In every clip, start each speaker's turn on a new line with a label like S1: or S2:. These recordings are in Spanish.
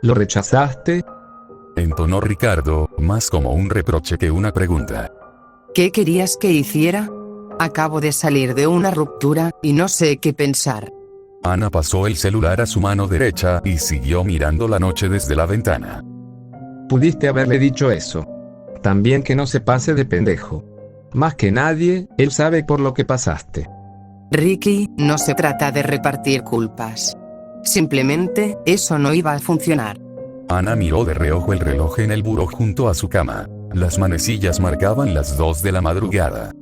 S1: ¿Lo rechazaste?
S2: Entonó Ricardo, más como un reproche que una pregunta.
S3: ¿Qué querías que hiciera? Acabo de salir de una ruptura, y no sé qué pensar.
S2: Ana pasó el celular a su mano derecha y siguió mirando la noche desde la ventana.
S1: Pudiste haberle dicho eso. También que no se pase de pendejo. Más que nadie, él sabe por lo que pasaste.
S3: Ricky, no se trata de repartir culpas. Simplemente, eso no iba a funcionar.
S2: Ana miró de reojo el reloj en el buró junto a su cama. Las manecillas marcaban las 2 de la madrugada.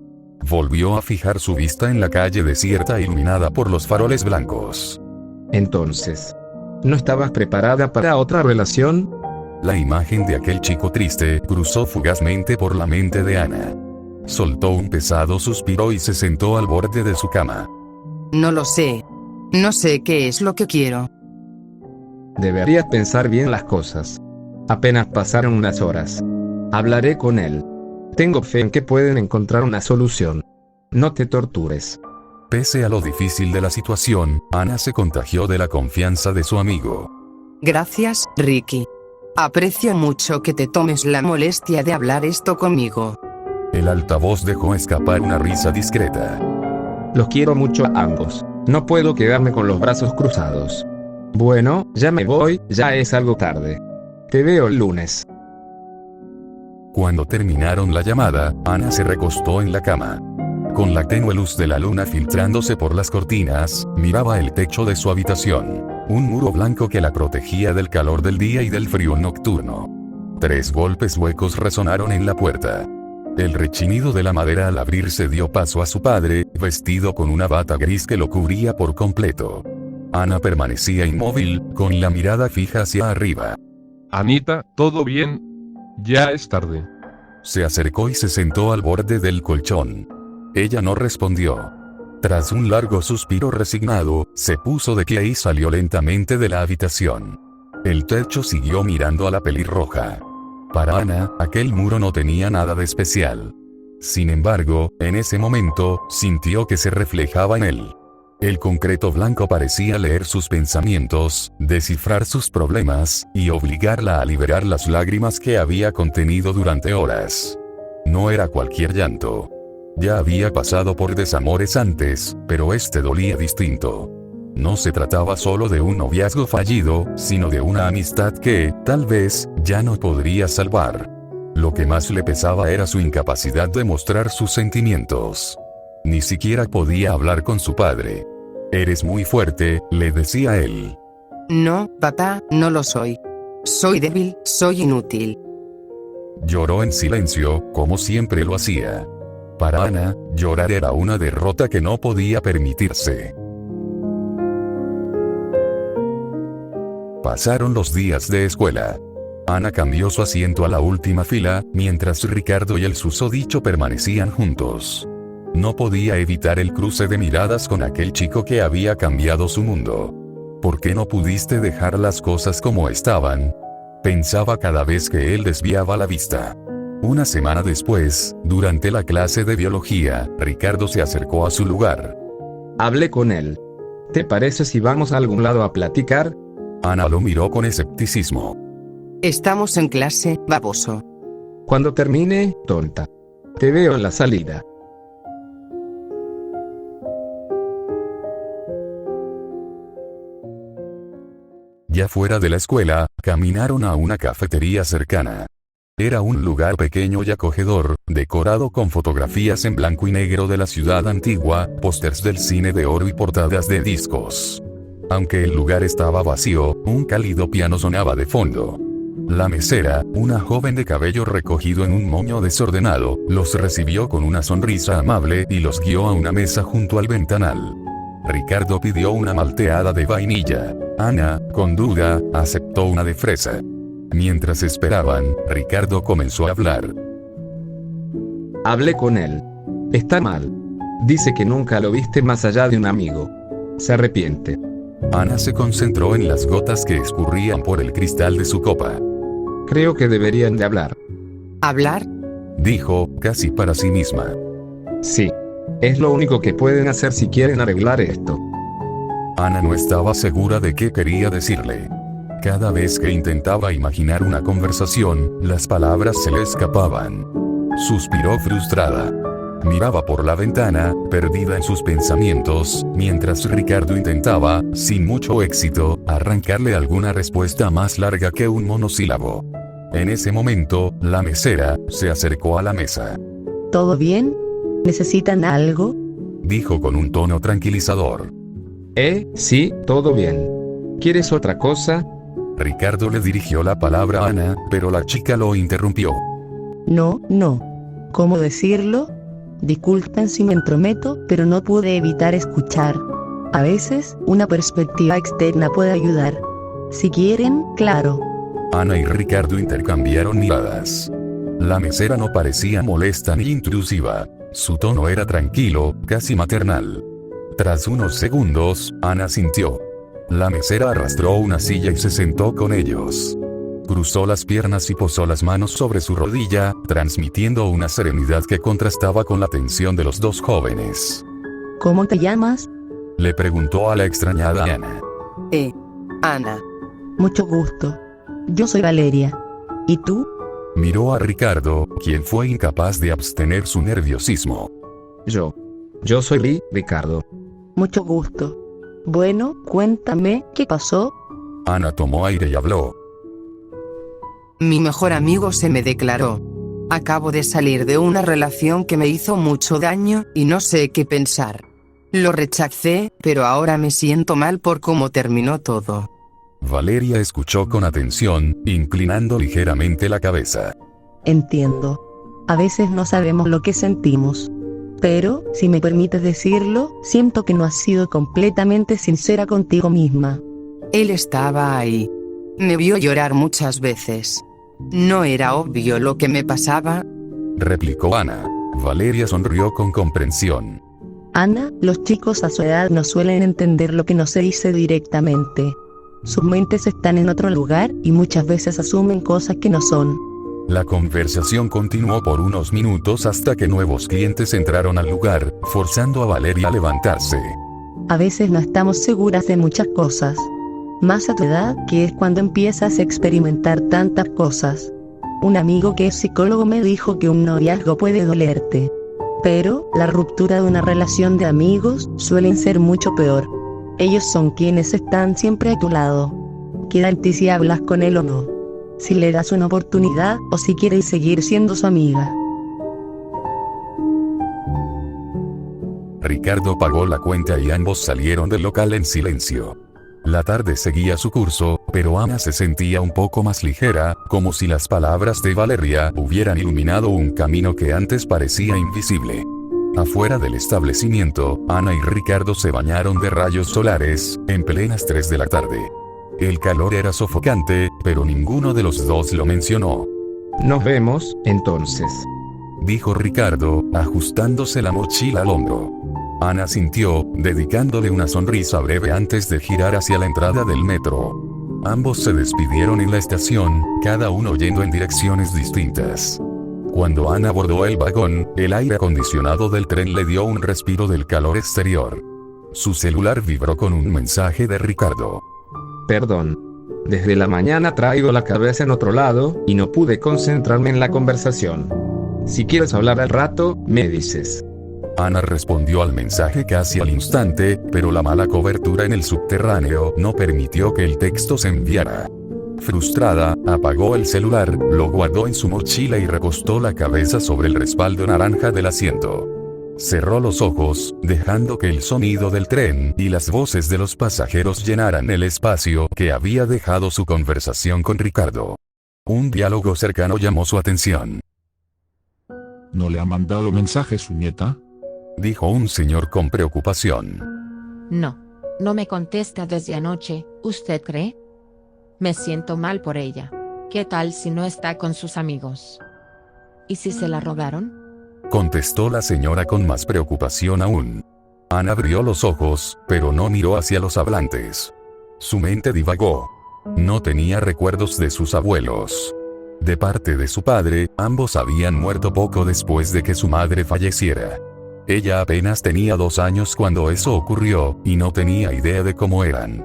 S2: Volvió a fijar su vista en la calle desierta iluminada por los faroles blancos.
S1: Entonces, ¿no estabas preparada para otra relación?
S2: La imagen de aquel chico triste cruzó fugazmente por la mente de Ana. Soltó un pesado suspiro y se sentó al borde de su cama.
S3: No lo sé. No sé qué es lo que quiero.
S1: Deberías pensar bien las cosas. Apenas pasaron unas horas. Hablaré con él. Tengo fe en que pueden encontrar una solución. No te tortures.
S2: Pese a lo difícil de la situación, Ana se contagió de la confianza de su amigo.
S3: Gracias, Ricky. Aprecio mucho que te tomes la molestia de hablar esto conmigo.
S2: El altavoz dejó escapar una risa discreta.
S1: Los quiero mucho a ambos. No puedo quedarme con los brazos cruzados. Bueno, ya me voy, ya es algo tarde. Te veo el lunes.
S2: Cuando terminaron la llamada, Ana se recostó en la cama. Con la tenue luz de la luna filtrándose por las cortinas, miraba el techo de su habitación. Un muro blanco que la protegía del calor del día y del frío nocturno. 3 golpes huecos resonaron en la puerta. El rechinido de la madera al abrirse dio paso a su padre, vestido con una bata gris que lo cubría por completo. Ana permanecía inmóvil, con la mirada fija hacia arriba.
S4: Anita, ¿todo bien? Ya es tarde.
S2: Se acercó y se sentó al borde del colchón. Ella no respondió. Tras un largo suspiro resignado, se puso de pie y salió lentamente de la habitación. El techo siguió mirando a la pelirroja. Para Ana, aquel muro no tenía nada de especial. Sin embargo, en ese momento, sintió que se reflejaba en él. El concreto blanco parecía leer sus pensamientos, descifrar sus problemas, y obligarla a liberar las lágrimas que había contenido durante horas. No era cualquier llanto. Ya había pasado por desamores antes, pero este dolía distinto. No se trataba solo de un noviazgo fallido, sino de una amistad que, tal vez, ya no podría salvar. Lo que más le pesaba era su incapacidad de mostrar sus sentimientos. Ni siquiera podía hablar con su padre. «Eres muy fuerte», le decía él.
S3: No, papá, no lo soy. Soy débil, soy inútil.
S2: Lloró en silencio, como siempre lo hacía. Para Ana, llorar era una derrota que no podía permitirse. Pasaron los días de escuela. Ana cambió su asiento a la última fila, mientras Ricardo y el susodicho permanecían juntos. No podía evitar el cruce de miradas con aquel chico que había cambiado su mundo. ¿Por qué no pudiste dejar las cosas como estaban?, pensaba cada vez que él desviaba la vista. Una semana después, durante la clase de biología, Ricardo se acercó a su lugar.
S1: Hablé con él. ¿Te parece si vamos a algún lado a platicar?
S2: Ana lo miró con escepticismo.
S3: Estamos en clase, baboso.
S1: Cuando termine, tonta. Te veo en la salida.
S2: Ya fuera de la escuela, caminaron a una cafetería cercana. Era un lugar pequeño y acogedor, decorado con fotografías en blanco y negro de la ciudad antigua, pósters del cine de oro y portadas de discos. Aunque el lugar estaba vacío, un cálido piano sonaba de fondo. La mesera, una joven de cabello recogido en un moño desordenado, los recibió con una sonrisa amable y los guió a una mesa junto al ventanal. Ricardo pidió una malteada de vainilla. Ana, con duda, aceptó una de fresa. Mientras esperaban, Ricardo comenzó a hablar.
S1: Hablé con él. Está mal. Dice que nunca lo viste más allá de un amigo. Se arrepiente.
S2: Ana se concentró en las gotas que escurrían por el cristal de su copa.
S1: Creo que deberían de hablar.
S3: ¿Hablar?
S2: Dijo, casi para sí misma.
S1: Sí. Es lo único que pueden hacer si quieren arreglar esto.
S2: Ana no estaba segura de qué quería decirle. Cada vez que intentaba imaginar una conversación, las palabras se le escapaban. Suspiró frustrada. Miraba por la ventana, perdida en sus pensamientos, mientras Ricardo intentaba, sin mucho éxito, arrancarle alguna respuesta más larga que un monosílabo. En ese momento, la mesera se acercó a la mesa.
S5: ¿Todo bien? ¿Necesitan algo?
S2: Dijo con un tono tranquilizador.
S1: Sí, todo bien. ¿Quieres otra cosa?
S2: Ricardo le dirigió la palabra a Ana, pero la chica lo interrumpió.
S5: No. ¿Cómo decirlo? Disculpen si me entrometo, pero no pude evitar escuchar. A veces, una perspectiva externa puede ayudar. Si quieren, claro.
S2: Ana y Ricardo intercambiaron miradas. La mesera no parecía molesta ni intrusiva. Su tono era tranquilo, casi maternal. Tras unos segundos, Ana sintió. La mesera arrastró una silla y se sentó con ellos. Cruzó las piernas y posó las manos sobre su rodilla, transmitiendo una serenidad que contrastaba con la tensión de los dos jóvenes.
S5: ¿Cómo te llamas?
S2: Le preguntó a la extrañada Ana.
S3: Ana.
S5: Mucho gusto. Yo soy Valeria. ¿Y tú?
S2: Miró a Ricardo, quien fue incapaz de abstener su nerviosismo.
S1: Yo soy Ricardo.
S5: Mucho gusto. Bueno, cuéntame, ¿qué pasó?
S2: Ana tomó aire y habló.
S3: Mi mejor amigo se me declaró. Acabo de salir de una relación que me hizo mucho daño, y no sé qué pensar. Lo rechacé, pero ahora me siento mal por cómo terminó todo.
S2: Valeria escuchó con atención, inclinando ligeramente la cabeza.
S5: Entiendo. A veces no sabemos lo que sentimos. Pero, si me permites decirlo, siento que no has sido completamente sincera contigo misma.
S3: Él estaba ahí. Me vio llorar muchas veces. ¿No era obvio lo que me pasaba?
S2: Replicó Ana. Valeria sonrió con comprensión.
S5: Ana, los chicos a su edad no suelen entender lo que no se dice directamente. Sus mentes están en otro lugar, y muchas veces asumen cosas que no son.
S2: La conversación continuó por unos minutos hasta que nuevos clientes entraron al lugar, forzando a Valeria a levantarse.
S5: A veces no estamos seguras de muchas cosas. Más a tu edad, que es cuando empiezas a experimentar tantas cosas. Un amigo que es psicólogo me dijo que un noviazgo puede dolerte. Pero, la ruptura de una relación de amigos suelen ser mucho peor. Ellos son quienes están siempre a tu lado. Queda en ti si hablas con él o no. Si le das una oportunidad, o si quieres seguir siendo su amiga.
S2: Ricardo pagó la cuenta y ambos salieron del local en silencio. La tarde seguía su curso, pero Ana se sentía un poco más ligera, como si las palabras de Valeria hubieran iluminado un camino que antes parecía invisible. Afuera del establecimiento, Ana y Ricardo se bañaron de rayos solares, en plenas 3 de la tarde. El calor era sofocante, pero ninguno de los dos lo mencionó.
S1: Nos vemos, entonces.
S2: Dijo Ricardo, ajustándose la mochila al hombro. Ana sintió, dedicándole una sonrisa breve antes de girar hacia la entrada del metro. Ambos se despidieron en la estación, cada uno yendo en direcciones distintas. Cuando Ana abordó el vagón, el aire acondicionado del tren le dio un respiro del calor exterior. Su celular vibró con un mensaje de Ricardo.
S1: Perdón. Desde la mañana traigo la cabeza en otro lado, y no pude concentrarme en la conversación. Si quieres hablar al rato, me dices.
S2: Ana respondió al mensaje casi al instante, pero la mala cobertura en el subterráneo no permitió que el texto se enviara. Frustrada, apagó el celular, lo guardó en su mochila y recostó la cabeza sobre el respaldo naranja del asiento. Cerró los ojos, dejando que el sonido del tren y las voces de los pasajeros llenaran el espacio que había dejado su conversación con Ricardo. Un diálogo cercano llamó su atención.
S6: ¿No le ha mandado mensaje su nieta?
S2: Dijo un señor con preocupación.
S7: No me contesta desde anoche, ¿usted cree? Me siento mal por ella. ¿Qué tal si no está con sus amigos? ¿Y si se la robaron?
S2: Contestó la señora con más preocupación aún. Ana abrió los ojos, pero no miró hacia los hablantes. Su mente divagó. No tenía recuerdos de sus abuelos. De parte de su padre, ambos habían muerto poco después de que su madre falleciera. Ella apenas tenía 2 años cuando eso ocurrió, y no tenía idea de cómo eran.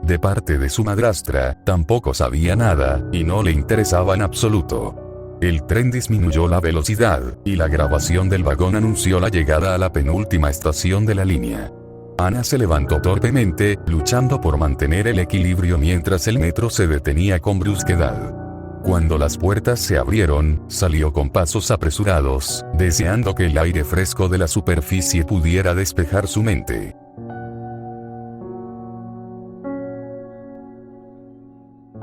S2: De parte de su madrastra, tampoco sabía nada, y no le interesaba en absoluto. El tren disminuyó la velocidad, y la grabación del vagón anunció la llegada a la penúltima estación de la línea. Ana se levantó torpemente, luchando por mantener el equilibrio mientras el metro se detenía con brusquedad. Cuando las puertas se abrieron, salió con pasos apresurados, deseando que el aire fresco de la superficie pudiera despejar su mente.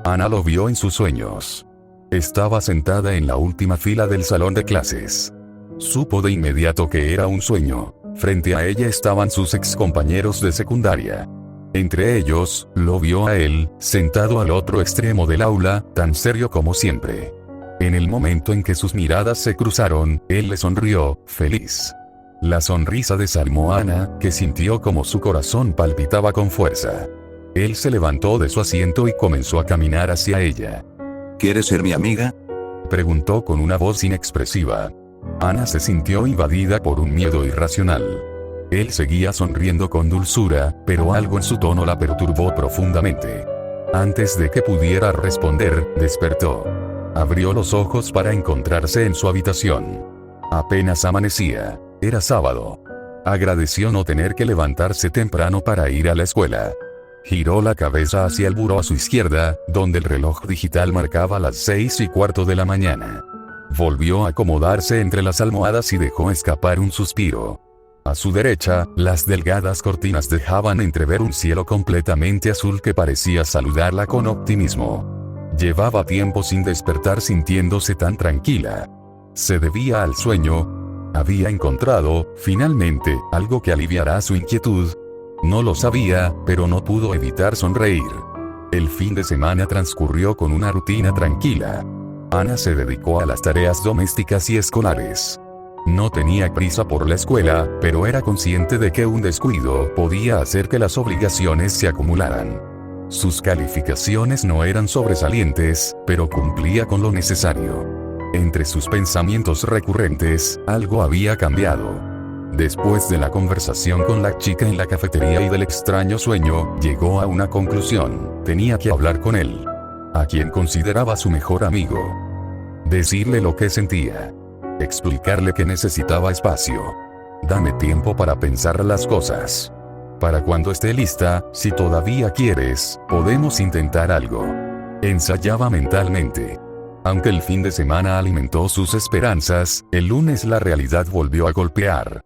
S2: Ana lo vio en sus sueños. Estaba sentada en la última fila del salón de clases. Supo de inmediato que era un sueño. Frente a ella estaban sus excompañeros de secundaria. Entre ellos, lo vio a él, sentado al otro extremo del aula, tan serio como siempre. En el momento en que sus miradas se cruzaron, él le sonrió, feliz. La sonrisa desarmó a Ana, que sintió como su corazón palpitaba con fuerza. Él se levantó de su asiento y comenzó a caminar hacia ella.
S8: ¿Quieres ser mi amiga?,
S2: preguntó con una voz inexpresiva. Ana se sintió invadida por un miedo irracional. Él seguía sonriendo con dulzura, pero algo en su tono la perturbó profundamente. Antes de que pudiera responder, despertó. Abrió los ojos para encontrarse en su habitación. Apenas amanecía. Era sábado. Agradeció no tener que levantarse temprano para ir a la escuela. Giró la cabeza hacia el buró a su izquierda, donde el reloj digital marcaba las 6:15 de la mañana. Volvió a acomodarse entre las almohadas y dejó escapar un suspiro. A su derecha, las delgadas cortinas dejaban entrever un cielo completamente azul que parecía saludarla con optimismo. Llevaba tiempo sin despertar sintiéndose tan tranquila. Se debía al sueño. Había encontrado, finalmente, algo que aliviará su inquietud. No lo sabía, pero no pudo evitar sonreír. El fin de semana transcurrió con una rutina tranquila. Ana se dedicó a las tareas domésticas y escolares. No tenía prisa por la escuela, pero era consciente de que un descuido podía hacer que las obligaciones se acumularan. Sus calificaciones no eran sobresalientes, pero cumplía con lo necesario. Entre sus pensamientos recurrentes, algo había cambiado. Después de la conversación con la chica en la cafetería y del extraño sueño, llegó a una conclusión: tenía que hablar con él, a quien consideraba su mejor amigo. Decirle lo que sentía. Explicarle que necesitaba espacio. Dame tiempo para pensar las cosas. Para cuando esté lista, si todavía quieres, podemos intentar algo. Ensayaba mentalmente. Aunque el fin de semana alimentó sus esperanzas, el lunes la realidad volvió a golpear.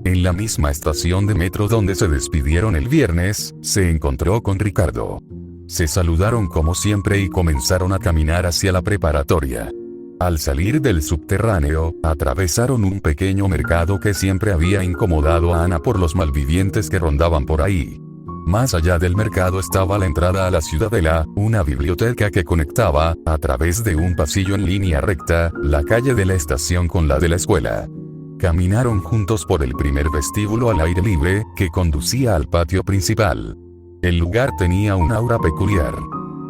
S2: En la misma estación de metro donde se despidieron el viernes, se encontró con Ricardo. Se saludaron como siempre y comenzaron a caminar hacia la preparatoria. Al salir del subterráneo, atravesaron un pequeño mercado que siempre había incomodado a Ana por los malvivientes que rondaban por ahí. Más allá del mercado estaba la entrada a la ciudadela, una biblioteca que conectaba, a través de un pasillo en línea recta, la calle de la estación con la de la escuela. Caminaron juntos por el primer vestíbulo al aire libre, que conducía al patio principal. El lugar tenía un aura peculiar.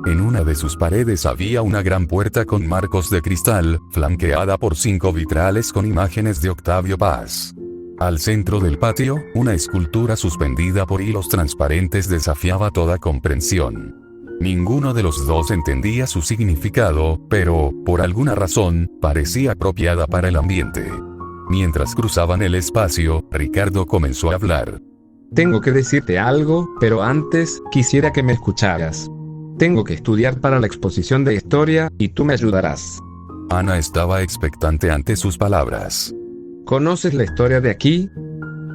S2: En una de sus paredes había una gran puerta con marcos de cristal, flanqueada por 5 vitrales con imágenes de Octavio Paz. Al centro del patio, una escultura suspendida por hilos transparentes desafiaba toda comprensión. Ninguno de los dos entendía su significado, pero, por alguna razón, parecía apropiada para el ambiente. Mientras cruzaban el espacio, Ricardo comenzó a hablar.
S1: Tengo que decirte algo, pero antes, quisiera que me escucharas. Tengo que estudiar para la exposición de historia, y tú me ayudarás.
S2: Ana estaba expectante ante sus palabras.
S1: ¿Conoces la historia de aquí?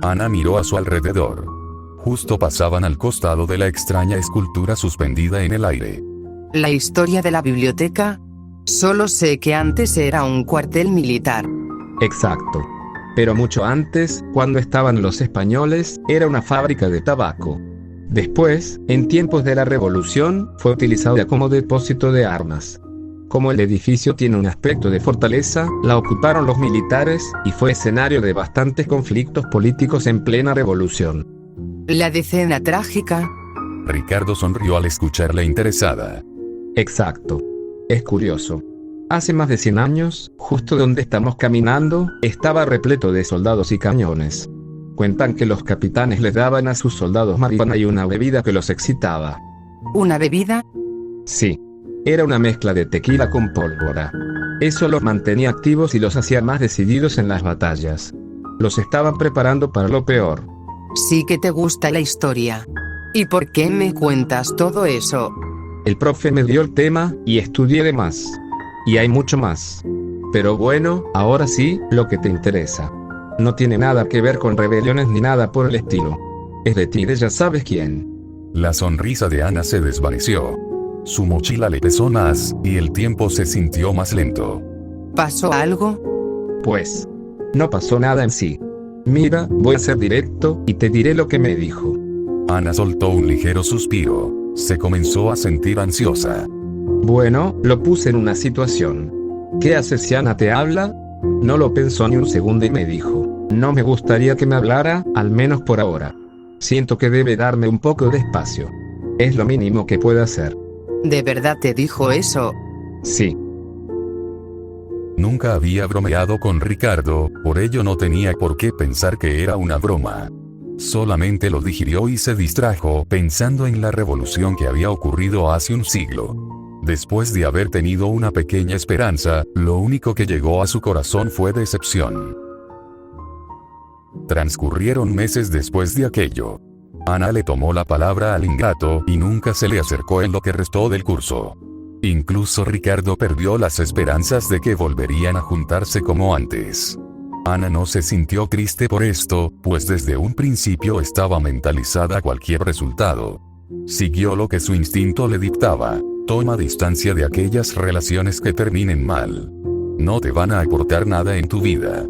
S2: Ana miró a su alrededor. Justo pasaban al costado de la extraña escultura suspendida en el aire.
S3: ¿La historia de la biblioteca? Solo sé que antes era un cuartel militar.
S1: Exacto. Pero mucho antes, cuando estaban los españoles, era una fábrica de tabaco. Después, en tiempos de la Revolución, fue utilizada como depósito de armas. Como el edificio tiene un aspecto de fortaleza, la ocuparon los militares, y fue escenario de bastantes conflictos políticos en plena revolución.
S3: ¿La decena trágica?
S2: Ricardo sonrió al escucharla interesada.
S1: Exacto. Es curioso. Hace más de 100 años, justo donde estamos caminando, estaba repleto de soldados y cañones. Cuentan que los capitanes les daban a sus soldados marihuana y una bebida que los excitaba.
S3: ¿Una bebida?
S1: Sí. Era una mezcla de tequila con pólvora. Eso los mantenía activos y los hacía más decididos en las batallas. Los estaban preparando para lo peor.
S3: Sí que te gusta la historia. ¿Y por qué me cuentas todo eso?
S1: El profe me dio el tema, y estudié de más. Y hay mucho más. Pero bueno, ahora sí, lo que te interesa. No tiene nada que ver con rebeliones ni nada por el estilo. Es de ti, ya sabes quién.
S2: La sonrisa de Ana se desvaneció. Su mochila le pesó más, y el tiempo se sintió más lento.
S3: ¿Pasó algo?
S1: Pues, no pasó nada en sí. Mira, voy a ser directo, y te diré lo que me dijo.
S2: Ana soltó un ligero suspiro. Se comenzó a sentir ansiosa.
S1: Bueno, lo puse en una situación. ¿Qué haces si Ana te habla? No lo pensó ni un segundo y me dijo, no me gustaría que me hablara, al menos por ahora. Siento que debe darme un poco de espacio. Es lo mínimo que puedo hacer.
S3: ¿De verdad te dijo eso?
S1: Sí.
S2: Nunca había bromeado con Ricardo, por ello no tenía por qué pensar que era una broma. Solamente lo digirió y se distrajo pensando en la revolución que había ocurrido hace un siglo. Después de haber tenido una pequeña esperanza, lo único que llegó a su corazón fue decepción. Transcurrieron meses después de aquello. Ana le tomó la palabra al ingrato y nunca se le acercó en lo que restó del curso. Incluso Ricardo perdió las esperanzas de que volverían a juntarse como antes. Ana no se sintió triste por esto, pues desde un principio estaba mentalizada a cualquier resultado. Siguió lo que su instinto le dictaba: toma distancia de aquellas relaciones que terminen mal. No te van a aportar nada en tu vida.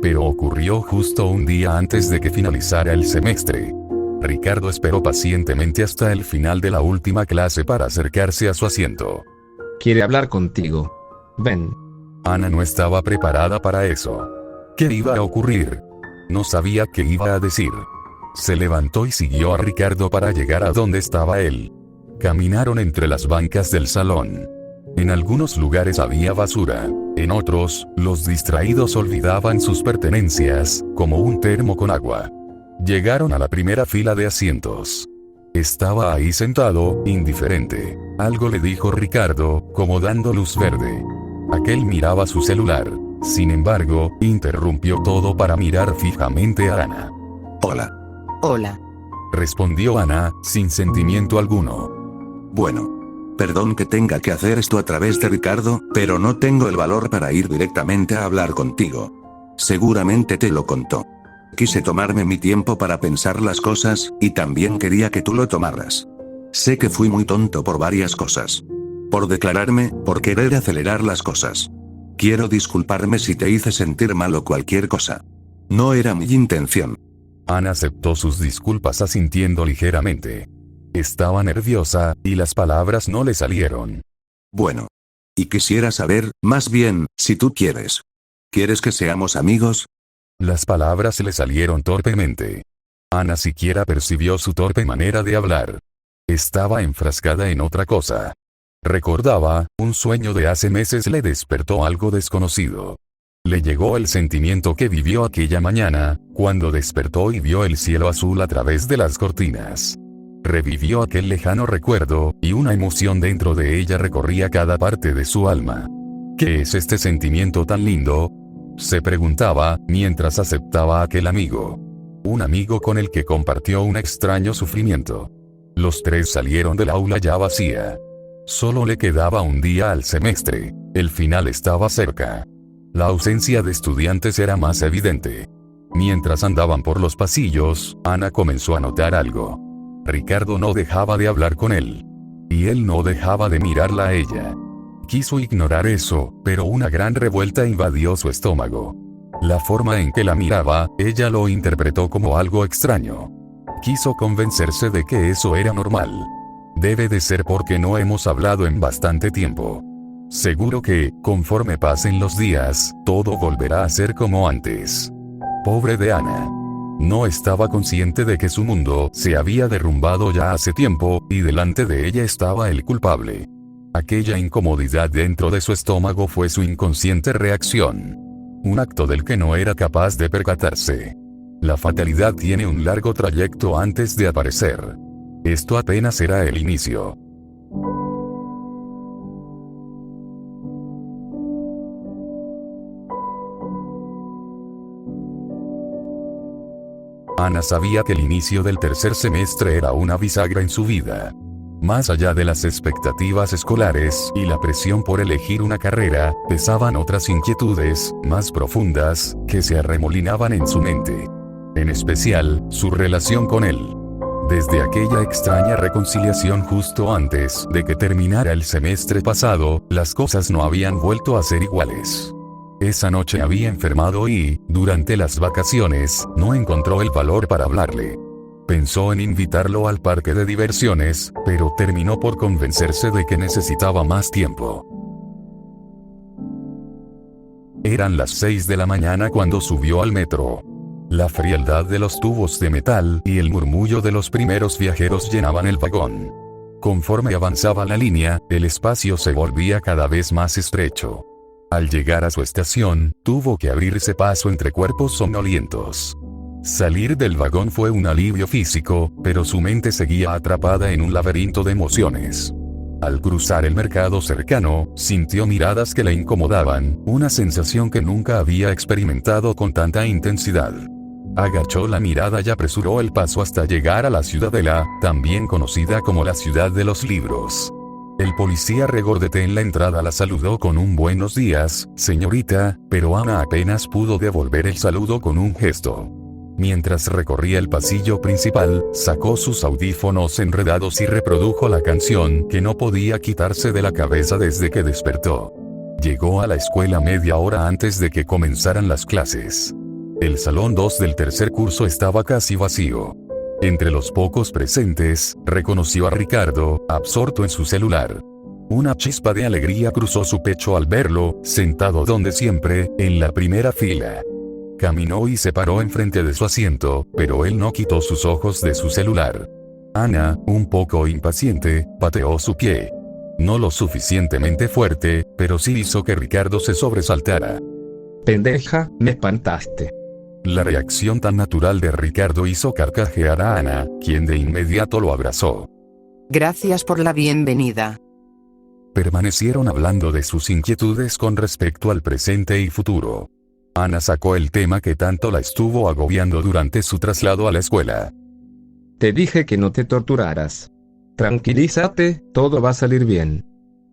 S2: Pero ocurrió justo un día antes de que finalizara el semestre. Ricardo esperó pacientemente hasta el final de la última clase para acercarse a su asiento.
S1: Quiere hablar contigo. Ven.
S2: Ana no estaba preparada para eso. ¿Qué iba a ocurrir? No sabía qué iba a decir. Se levantó y siguió a Ricardo para llegar a donde estaba él. Caminaron entre las bancas del salón. En algunos lugares había basura, en otros, los distraídos olvidaban sus pertenencias, como un termo con agua. Llegaron a la primera fila de asientos. Estaba ahí sentado, indiferente. Algo le dijo Ricardo, como dando luz verde. Aquel miraba su celular. Sin embargo, interrumpió todo para mirar fijamente a Ana.
S8: Hola.
S3: Hola.
S2: Respondió Ana, sin sentimiento alguno.
S8: Bueno. Perdón que tenga que hacer esto a través de Ricardo, pero no tengo el valor para ir directamente a hablar contigo. Seguramente te lo contó. Quise tomarme mi tiempo para pensar las cosas, y también quería que tú lo tomaras. Sé que fui muy tonto por varias cosas. Por declararme, por querer acelerar las cosas. Quiero disculparme si te hice sentir mal o cualquier cosa. No era mi intención.
S2: Ana aceptó sus disculpas asintiendo ligeramente. Estaba nerviosa, y las palabras no le salieron.
S8: Bueno. Y quisiera saber, más bien, si tú quieres. ¿Quieres que seamos amigos?
S2: Las palabras le salieron torpemente. Ana siquiera percibió su torpe manera de hablar. Estaba enfrascada en otra cosa. Recordaba, un sueño de hace meses le despertó algo desconocido. Le llegó el sentimiento que vivió aquella mañana, cuando despertó y vio el cielo azul a través de las cortinas. Revivió aquel lejano recuerdo, y una emoción dentro de ella recorría cada parte de su alma. ¿Qué es este sentimiento tan lindo?, se preguntaba, mientras aceptaba a aquel amigo. Un amigo con el que compartió un extraño sufrimiento. Los tres salieron del aula ya vacía. Solo le quedaba un día al semestre. El final estaba cerca. La ausencia de estudiantes era más evidente. Mientras andaban por los pasillos, Ana comenzó a notar algo. Ricardo no dejaba de hablar con él. Y él no dejaba de mirarla a ella. Quiso ignorar eso, pero una gran revuelta invadió su estómago. La forma en que la miraba, ella lo interpretó como algo extraño. Quiso convencerse de que eso era normal. Debe de ser porque no hemos hablado en bastante tiempo. Seguro que, conforme pasen los días, todo volverá a ser como antes. Pobre de Ana. No estaba consciente de que su mundo se había derrumbado ya hace tiempo, y delante de ella estaba el culpable. Aquella incomodidad dentro de su estómago fue su inconsciente reacción. Un acto del que no era capaz de percatarse. La fatalidad tiene un largo trayecto antes de aparecer. Esto apenas será el inicio. Ana sabía que el inicio del tercer semestre era una bisagra en su vida. Más allá de las expectativas escolares y la presión por elegir una carrera, pesaban otras inquietudes, más profundas, que se arremolinaban en su mente. En especial, su relación con él. Desde aquella extraña reconciliación justo antes de que terminara el semestre pasado, las cosas no habían vuelto a ser iguales. Esa noche había enfermado y, durante las vacaciones, no encontró el valor para hablarle. Pensó en invitarlo al parque de diversiones, pero terminó por convencerse de que necesitaba más tiempo. Eran las 6 de la mañana cuando subió al metro. La frialdad de los tubos de metal y el murmullo de los primeros viajeros llenaban el vagón. Conforme avanzaba la línea, el espacio se volvía cada vez más estrecho. Al llegar a su estación, tuvo que abrirse paso entre cuerpos somnolientos. Salir del vagón fue un alivio físico, pero su mente seguía atrapada en un laberinto de emociones. Al cruzar el mercado cercano, sintió miradas que le incomodaban, una sensación que nunca había experimentado con tanta intensidad. Agachó la mirada y apresuró el paso hasta llegar a la Ciudadela, también conocida como la ciudad de los libros. El policía regordete en la entrada la saludó con un buenos días, señorita, pero Ana apenas pudo devolver el saludo con un gesto. Mientras recorría el pasillo principal, sacó sus audífonos enredados y reprodujo la canción que no podía quitarse de la cabeza desde que despertó. Llegó a la escuela media hora antes de que comenzaran las clases. El salón 2 del tercer curso estaba casi vacío. Entre los pocos presentes, reconoció a Ricardo, absorto en su celular. Una chispa de alegría cruzó su pecho al verlo, sentado donde siempre, en la primera fila. Caminó y se paró enfrente de su asiento, pero él no quitó sus ojos de su celular. Ana, un poco impaciente, pateó su pie. No lo suficientemente fuerte, pero sí hizo que Ricardo se sobresaltara.
S1: Pendeja, me espantaste.
S2: La reacción tan natural de Ricardo hizo carcajear a Ana, quien de inmediato lo abrazó.
S3: Gracias por la bienvenida.
S2: Permanecieron hablando de sus inquietudes con respecto al presente y futuro. Ana sacó el tema que tanto la estuvo agobiando durante su traslado a la escuela.
S1: Te dije que no te torturaras. Tranquilízate, todo va a salir bien.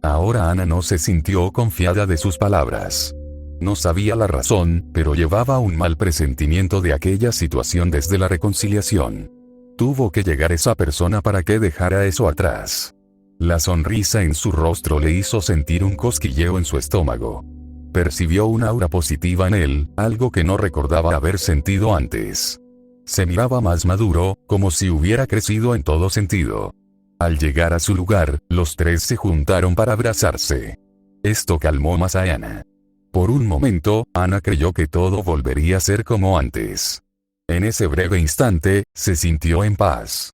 S2: Ahora Ana no se sintió confiada de sus palabras. No sabía la razón, pero llevaba un mal presentimiento de aquella situación desde la reconciliación. Tuvo que llegar esa persona para que dejara eso atrás. La sonrisa en su rostro le hizo sentir un cosquilleo en su estómago. Percibió una aura positiva en él, algo que no recordaba haber sentido antes. Se miraba más maduro, como si hubiera crecido en todo sentido. Al llegar a su lugar, los tres se juntaron para abrazarse. Esto calmó más a Ana. Por un momento, Ana creyó que todo volvería a ser como antes. En ese breve instante, se sintió en paz.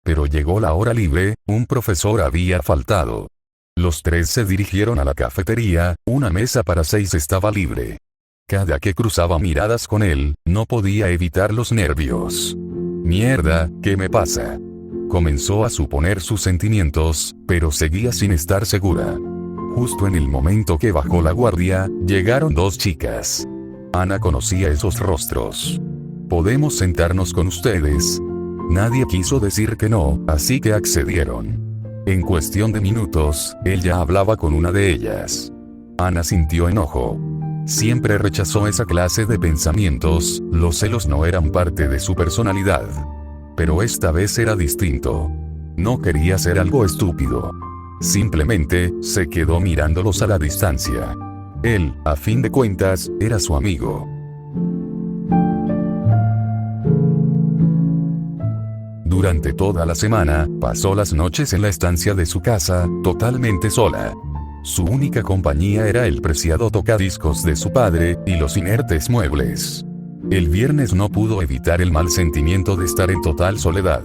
S2: Pero llegó la hora libre, un profesor había faltado. Los tres se dirigieron a la cafetería, una mesa para 6 estaba libre. Cada que cruzaba miradas con él, no podía evitar los nervios. Mierda, ¿qué me pasa? Comenzó a suponer sus sentimientos, pero seguía sin estar segura. Justo en el momento que bajó la guardia, llegaron 2 chicas. Ana conocía esos rostros. ¿Podemos sentarnos con ustedes? Nadie quiso decir que no, así que accedieron. En cuestión de minutos, él ya hablaba con una de ellas. Ana sintió enojo. Siempre rechazó esa clase de pensamientos, los celos no eran parte de su personalidad. Pero esta vez era distinto. No quería hacer algo estúpido. Simplemente, se quedó mirándolos a la distancia. Él, a fin de cuentas, era su amigo. Durante toda la semana, pasó las noches en la estancia de su casa, totalmente sola. Su única compañía era el preciado tocadiscos de su padre, y los inertes muebles. El viernes no pudo evitar el mal sentimiento de estar en total soledad.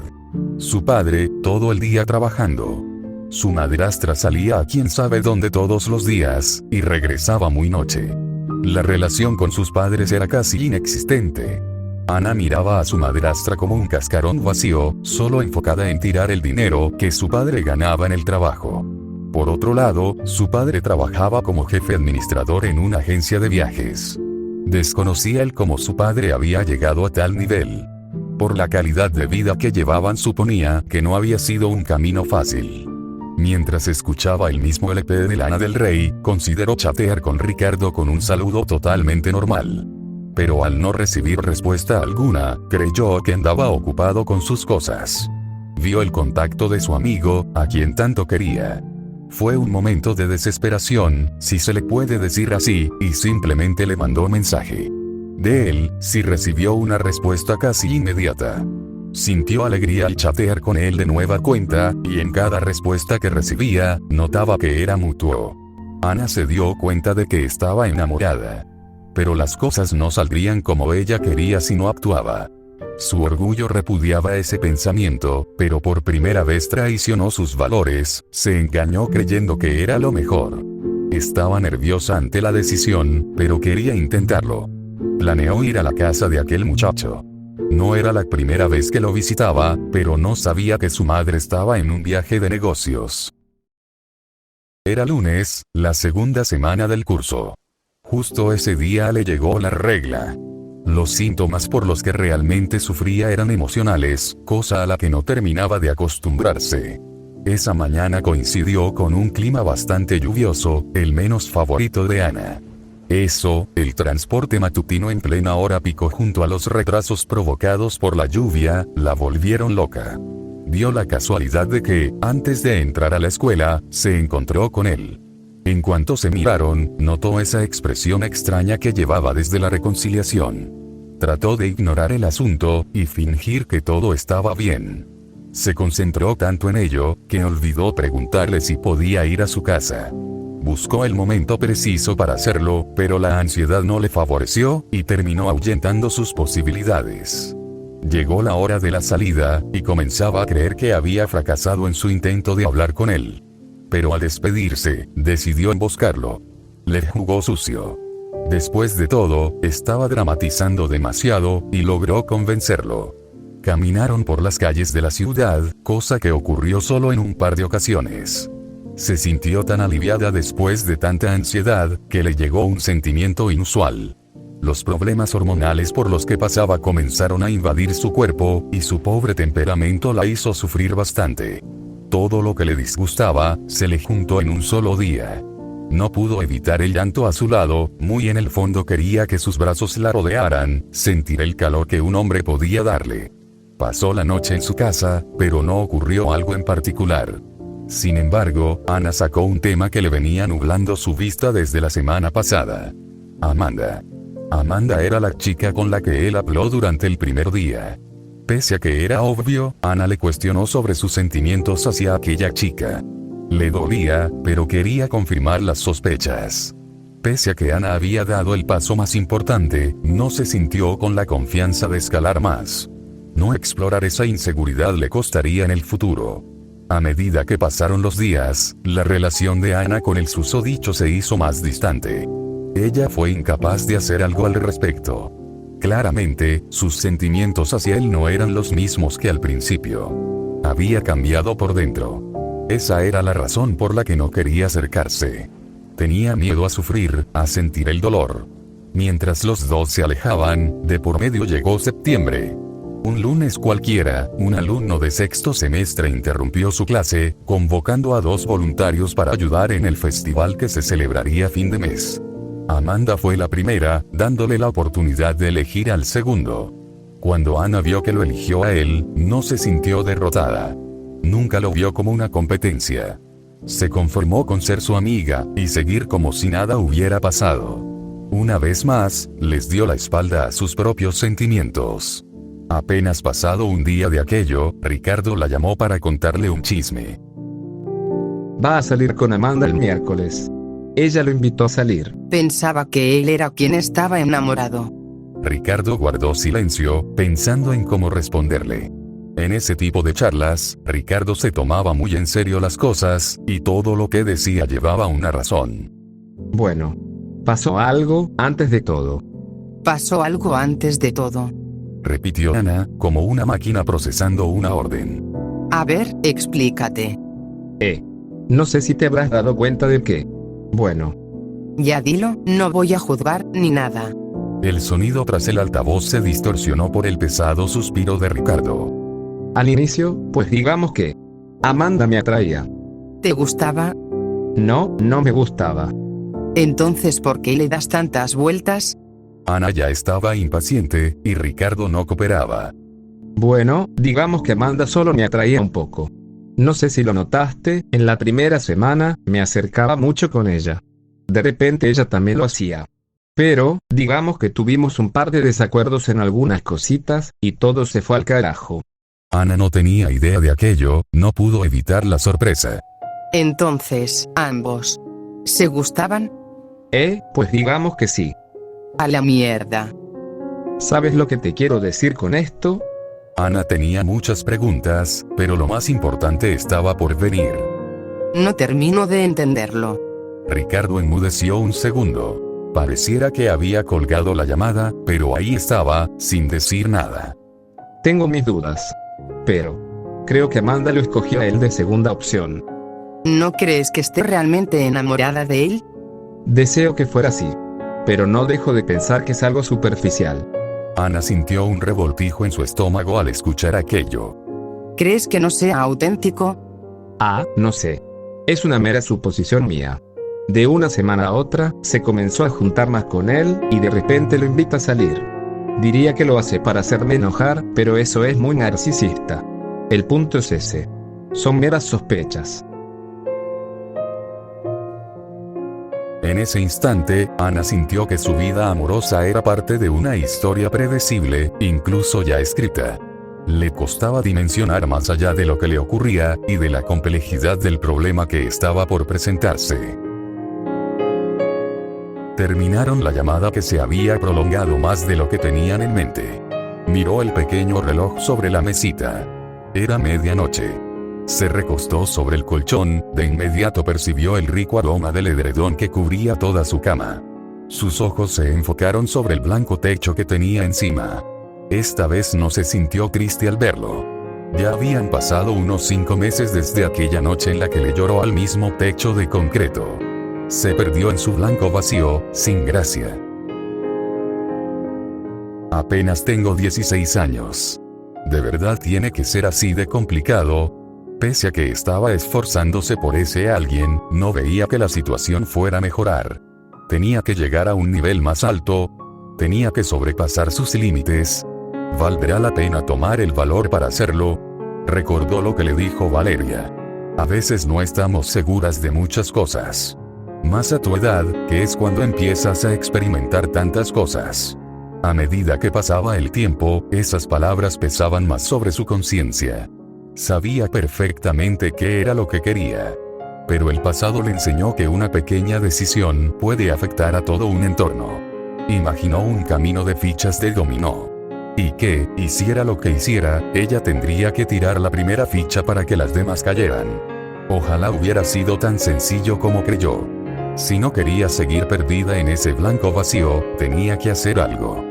S2: Su padre, todo el día trabajando. Su madrastra salía a quién sabe dónde todos los días, y regresaba muy noche. La relación con sus padres era casi inexistente. Ana miraba a su madrastra como un cascarón vacío, solo enfocada en tirar el dinero que su padre ganaba en el trabajo. Por otro lado, su padre trabajaba como jefe administrador en una agencia de viajes. Desconocía él cómo su padre había llegado a tal nivel. Por la calidad de vida que llevaban suponía que no había sido un camino fácil. Mientras escuchaba el mismo LP de Lana del Rey, consideró chatear con Ricardo con un saludo totalmente normal. Pero al no recibir respuesta alguna, creyó que andaba ocupado con sus cosas. Vio el contacto de su amigo, a quien tanto quería. Fue un momento de desesperación, si se le puede decir así, y simplemente le mandó mensaje. De él, sí recibió una respuesta casi inmediata. Sintió alegría al chatear con él de nueva cuenta, y en cada respuesta que recibía, notaba que era mutuo. Ana se dio cuenta de que estaba enamorada. Pero las cosas no saldrían como ella quería si no actuaba. Su orgullo repudiaba ese pensamiento, pero por primera vez traicionó sus valores, se engañó creyendo que era lo mejor. Estaba nerviosa ante la decisión, pero quería intentarlo. Planeó ir a la casa de aquel muchacho. No era la primera vez que lo visitaba, pero no sabía que su madre estaba en un viaje de negocios. Era lunes, la segunda semana del curso. Justo ese día le llegó la regla. Los síntomas por los que realmente sufría eran emocionales, cosa a la que no terminaba de acostumbrarse. Esa mañana coincidió con un clima bastante lluvioso, el menos favorito de Ana. Eso, el transporte matutino en plena hora pico junto a los retrasos provocados por la lluvia, la volvieron loca. Dio la casualidad de que, antes de entrar a la escuela, se encontró con él. En cuanto se miraron, notó esa expresión extraña que llevaba desde la reconciliación. Trató de ignorar el asunto, y fingir que todo estaba bien. Se concentró tanto en ello, que olvidó preguntarle si podía ir a su casa. Buscó el momento preciso para hacerlo, pero la ansiedad no le favoreció, y terminó ahuyentando sus posibilidades. Llegó la hora de la salida, y comenzaba a creer que había fracasado en su intento de hablar con él. Pero al despedirse, decidió emboscarlo. Le jugó sucio. Después de todo, estaba dramatizando demasiado, y logró convencerlo. Caminaron por las calles de la ciudad, cosa que ocurrió solo en un par de ocasiones. Se sintió tan aliviada después de tanta ansiedad, que le llegó un sentimiento inusual. Los problemas hormonales por los que pasaba comenzaron a invadir su cuerpo, y su pobre temperamento la hizo sufrir bastante. Todo lo que le disgustaba, se le juntó en un solo día. No pudo evitar el llanto a su lado, muy en el fondo quería que sus brazos la rodearan, sentir el calor que un hombre podía darle. Pasó la noche en su casa, pero no ocurrió algo en particular. Sin embargo, Ana sacó un tema que le venía nublando su vista desde la semana pasada. Amanda. Amanda era la chica con la que él habló durante el primer día. Pese a que era obvio, Ana le cuestionó sobre sus sentimientos hacia aquella chica. Le dolía, pero quería confirmar las sospechas. Pese a que Ana había dado el paso más importante, no se sintió con la confianza de escalar más. No explorar esa inseguridad le costaría en el futuro. A medida que pasaron los días, la relación de Ana con el susodicho se hizo más distante. Ella fue incapaz de hacer algo al respecto. Claramente, sus sentimientos hacia él no eran los mismos que al principio. Había cambiado por dentro. Esa era la razón por la que no quería acercarse. Tenía miedo a sufrir, a sentir el dolor. Mientras los dos se alejaban, de por medio llegó septiembre. Un lunes cualquiera, un alumno de sexto semestre interrumpió su clase, convocando a 2 voluntarios para ayudar en el festival que se celebraría a fin de mes. Amanda fue la primera, dándole la oportunidad de elegir al segundo. Cuando Ana vio que lo eligió a él, no se sintió derrotada. Nunca lo vio como una competencia. Se conformó con ser su amiga, y seguir como si nada hubiera pasado. Una vez más, les dio la espalda a sus propios sentimientos. Apenas pasado un día de aquello, Ricardo la llamó para contarle un chisme.
S1: Va a salir con Amanda el miércoles. Ella lo invitó a salir.
S3: Pensaba que él era quien estaba enamorado.
S2: Ricardo guardó silencio, pensando en cómo responderle. En ese tipo de charlas, Ricardo se tomaba muy en serio las cosas, y todo lo que decía llevaba una razón.
S1: Bueno, pasó algo antes de todo.
S3: Pasó algo antes de todo.
S2: repitió Ana, como una máquina procesando una orden.
S3: A ver, explícate.
S1: No sé si te habrás dado cuenta de que... Bueno,
S3: Ya dilo, no voy a juzgar ni nada.
S2: El sonido tras el altavoz se distorsionó por el pesado suspiro de Ricardo.
S1: al inicio, pues digamos que... Amanda me atraía.
S3: ¿Te gustaba?
S1: No, no me gustaba.
S3: Entonces, ¿por qué le das tantas vueltas?
S2: Ana ya estaba impaciente, y Ricardo no cooperaba.
S1: Bueno, digamos que Amanda solo me atraía un poco. No sé si lo notaste, en la primera semana, me acercaba mucho con ella. De repente ella también lo hacía. Pero, digamos que tuvimos un par de desacuerdos en algunas cositas, y todo se fue al carajo.
S2: Ana no tenía idea de aquello, no pudo evitar la sorpresa.
S3: Entonces, ambos. ¿Se gustaban?
S1: Pues digamos que sí.
S3: A la mierda.
S1: ¿Sabes lo que te quiero decir con esto?
S2: Ana tenía muchas preguntas, pero lo más importante estaba por venir.
S3: No termino de entenderlo.
S2: Ricardo enmudeció un segundo. Pareciera que había colgado la llamada, pero ahí estaba, sin decir nada.
S1: Tengo mis dudas. Pero... creo que Amanda lo escogió a él de segunda opción.
S3: ¿No crees que esté realmente enamorada de él?
S1: Deseo que fuera así. Pero no dejo de pensar que es algo superficial.
S2: Ana sintió un revoltijo en su estómago al escuchar aquello.
S3: ¿Crees que no sea auténtico?
S1: No sé. Es una mera suposición mía. De una semana a otra, se comenzó a juntar más con él, y de repente lo invita a salir. Diría que lo hace para hacerme enojar, pero eso es muy narcisista. El punto es ese. Son meras sospechas.
S2: En ese instante, Ana sintió que su vida amorosa era parte de una historia predecible, incluso ya escrita. Le costaba dimensionar más allá de lo que le ocurría, y de la complejidad del problema que estaba por presentarse. Terminaron la llamada que se había prolongado más de lo que tenían en mente. Miró el pequeño reloj sobre la mesita. Era medianoche. Se recostó sobre el colchón, de inmediato percibió el rico aroma del edredón que cubría toda su cama. Sus ojos se enfocaron sobre el blanco techo que tenía encima. Esta vez no se sintió triste al verlo. Ya habían pasado unos 5 meses desde aquella noche en la que le lloró al mismo techo de concreto. Se perdió en su blanco vacío, sin gracia. Apenas tengo 16 años. ¿De verdad tiene que ser así de complicado? Pese a que estaba esforzándose por ese alguien, no veía que la situación fuera a mejorar. Tenía que llegar a un nivel más alto. Tenía que sobrepasar sus límites. ¿Valdrá la pena tomar el valor para hacerlo? Recordó lo que le dijo Valeria. A veces no estamos seguras de muchas cosas. Más a tu edad, que es cuando empiezas a experimentar tantas cosas. A medida que pasaba el tiempo, esas palabras pesaban más sobre su conciencia. Sabía perfectamente qué era lo que quería. Pero el pasado le enseñó que una pequeña decisión puede afectar a todo un entorno. Imaginó un camino de fichas de dominó. Y que, hiciera lo que hiciera, ella tendría que tirar la primera ficha para que las demás cayeran. Ojalá hubiera sido tan sencillo como creyó. Si no quería seguir perdida en ese blanco vacío, tenía que hacer algo.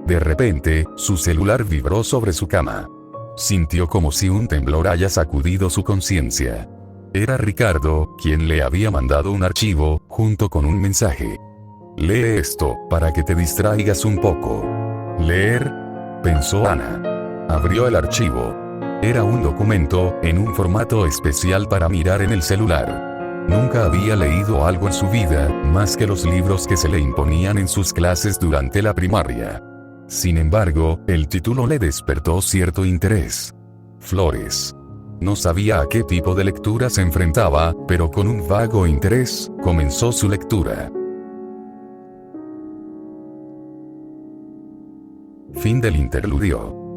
S2: De repente, su celular vibró sobre su cama. Sintió como si un temblor haya sacudido su conciencia. Era Ricardo, quien le había mandado un archivo, junto con un mensaje. «Lee esto, para que te distraigas un poco». «¿Leer?», pensó Ana. Abrió el archivo. Era un documento, en un formato especial para mirar en el celular. Nunca había leído algo en su vida, más que los libros que se le imponían en sus clases durante la primaria. Sin embargo, el título le despertó cierto interés. Flores. No sabía a qué tipo de lectura se enfrentaba, pero con un vago interés, comenzó su lectura. Fin del interludio.